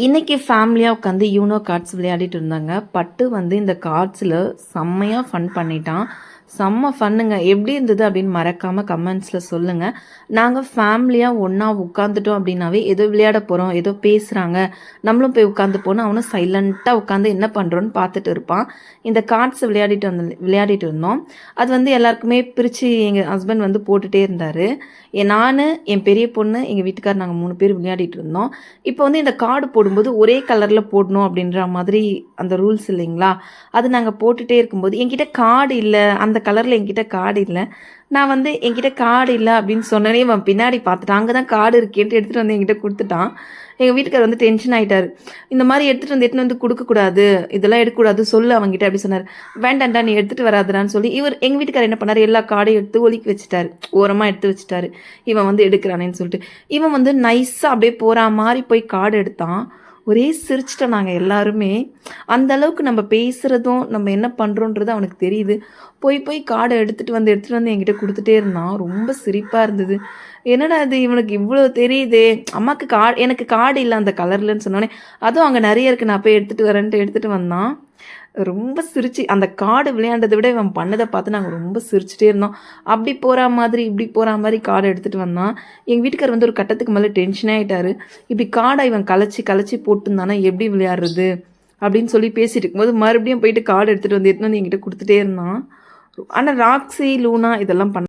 இன்னைக்கு ஃபேமிலியாக உட்காந்து யூனோ கார்ட்ஸ் விளையாடிட்டு இருந்தாங்க. பட்டு வந்து இந்த கார்ட்ஸில் செம்மையாக ஃபன் பண்ணிட்டான். செம்ம ஃபன்னுங்க. எப்படி இருந்தது அப்படின்னு மறக்காமல் கமெண்ட்ஸில் சொல்லுங்கள். நாங்கள் ஃபேமிலியாக ஒன்றா உட்காந்துட்டோம் அப்படின்னாவே ஏதோ விளையாட போகிறோம், ஏதோ பேசுகிறாங்க, நம்மளும் போய் உட்காந்து போனால் அவனும் சைலண்ட்டாக உட்காந்து என்ன பண்ணுறோன்னு பார்த்துட்டு இருப்பான். இந்த கார்ட்ஸ் விளையாடிட்டு இருந்தோம். அது வந்து எல்லாருக்குமே பிரித்து எங்கள் ஹஸ்பண்ட் வந்து போட்டுகிட்டே இருந்தார். நான், என் பெரிய பொண்ணு, எங்கள் வீட்டுக்கார், நாங்கள் 3 பேர் விளையாடிட்டு இருந்தோம். இப்போ வந்து இந்த கார்டு போடும்போது ஒரே கலரில் போடணும் அப்படின்ற மாதிரி அந்த ரூல்ஸ் இல்லைங்களா? அது நாங்கள் போட்டுகிட்டே இருக்கும்போது என்கிட்ட கார்டு இல்லை, அந்த கலரில் என்கிட்ட கார்டு இல்லை. நான் வந்து என்கிட்ட கார்டு இல்லை அப்படின்னு சொன்னோன்னே அவன் பின்னாடி பார்த்துட்டான். அங்கே தான் கார்டு இருக்கேன்ட்டு எடுத்துகிட்டு வந்து என்கிட்ட கொடுத்துட்டான். எங்கள் வீட்டுக்கார் வந்து டென்ஷன் ஆகிட்டார். இந்த மாதிரி எடுத்துகிட்டு வந்து கொடுக்கக்கூடாது, இதெல்லாம் எடுக்கக்கூடாது, சொல்லு அவங்ககிட்ட அப்படி சொன்னார். வேண்டாண்டா நீ எடுத்துகிட்டு வராதுடான்னு சொல்லி எங்கள் வீட்டுக்கார் என்ன பண்ணார், எல்லா கார்டையும் எடுத்து ஒலிக்கி வச்சுட்டாரு, ஓரமாக எடுத்து வச்சுட்டாரு. இவன் வந்து எடுக்கிறானேன்னு சொல்லிட்டு இவன் வந்து நைஸாக அப்படியே போகிற மாதிரி போய் கார்டு எடுத்தான். ஒரே சிரிச்சிட்டோம் நாங்கள் எல்லாருமே. அந்த அளவுக்கு நம்ம பேசுகிறதும் நம்ம என்ன பண்ணுறோன்றது அவனுக்கு தெரியுது. போய் கார்டை எடுத்துகிட்டு வந்து என்கிட்ட கொடுத்துட்டே இருந்தான். ரொம்ப சிரிப்பாக இருந்தது. என்னடா இது இவனுக்கு இவ்வளோ தெரியுதே, அம்மாவுக்கு எனக்கு கார்டு இல்லை அந்த கலர்லன்னு சொன்னோன்னே, அதுவும் அங்கே நிறைய இருக்குது, நான் போய் எடுத்துகிட்டு வரேன்ட்டு எடுத்துகிட்டு வந்தான். ரொம்ப சிரிச்சு அந்த கார்டு விளையாண்டதை விட இவன் பண்ணதை பார்த்து நாங்கள் ரொம்ப சிரிச்சுட்டே இருந்தோம். அப்படி போகிற மாதிரி இப்படி போகிற மாதிரி கார்டை எடுத்துகிட்டு வந்தான். எங்கள் வீட்டுக்கார் வந்து ஒரு கட்டத்துக்கு மேலே டென்ஷனே ஆகிட்டாரு. இப்படி கார்டை இவன் கலைச்சி போட்டுருந்தானா எப்படி விளையாடுறது அப்படின்னு சொல்லி பேசிட்டு இருக்கும்போது மறுபடியும் போயிட்டு கார்டு எடுத்துகிட்டு வந்து என்கிட்ட கொடுத்துட்டே இருந்தான். ஆனால் ராக்ஸி, லூனா இதெல்லாம் பண்ண